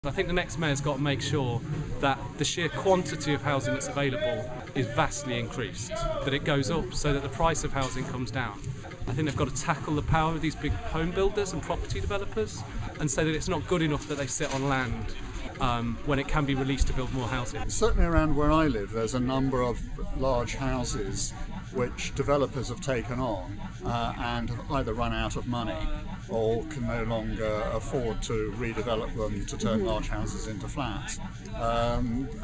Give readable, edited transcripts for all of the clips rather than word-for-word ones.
I think the next mayor's got to make sure that the sheer quantity of housing that's available is vastly increased, that it goes up so that the price of housing comes down. I think they've got to tackle the power of these big home builders and property developers and say that it's not good enough that they sit on land when it can be released to build more housing. Certainly around where I live, there's a number of large houses which developers have taken on and have either run out of money or can no longer afford to redevelop them to turn large houses into flats.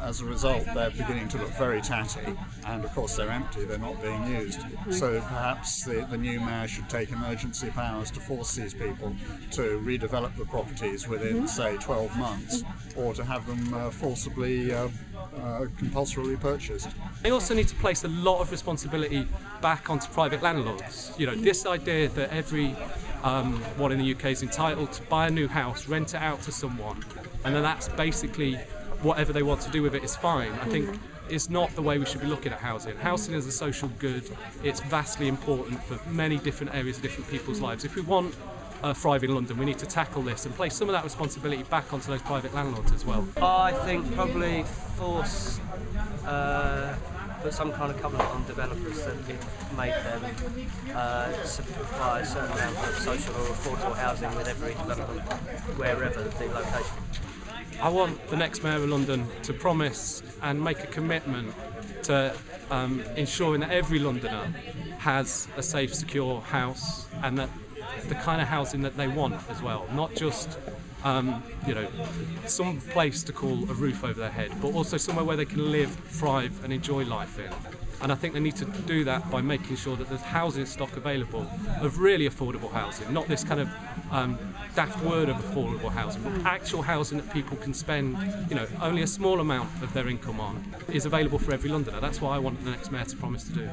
As a result, they're beginning to look very tatty, and of course they're empty, they're not being used. So perhaps the new mayor should take emergency powers to force these people to redevelop the properties within, say, 12 months, or to have them forcibly compulsorily purchased. They also need to place a lot of responsibility back onto private landlords. You know, this idea that everyone in the UK is entitled to buy a new house, rent it out to someone, and then that's basically whatever they want to do with it is fine. I think it's not the way we should be looking at housing. Housing is a social good. It's vastly important for many different areas of different people's lives. If we want a thriving London, we need to tackle this and place some of that responsibility back onto those private landlords as well. I think probably force put some kind of covenant on developers that make them supply a certain amount of social or affordable housing with every development, wherever the location. I want the next mayor of London to promise and make a commitment to ensuring that every Londoner has a safe, secure house, and that the kind of housing that they want as well, not just some place to call a roof over their head, but also somewhere where they can live, thrive and enjoy life in. And I think they need to do that by making sure that there's housing stock available of really affordable housing, not this kind of daft word of affordable housing, but actual housing that people can spend, only a small amount of their income on is available for every Londoner. That's what I want the next mayor to promise to do.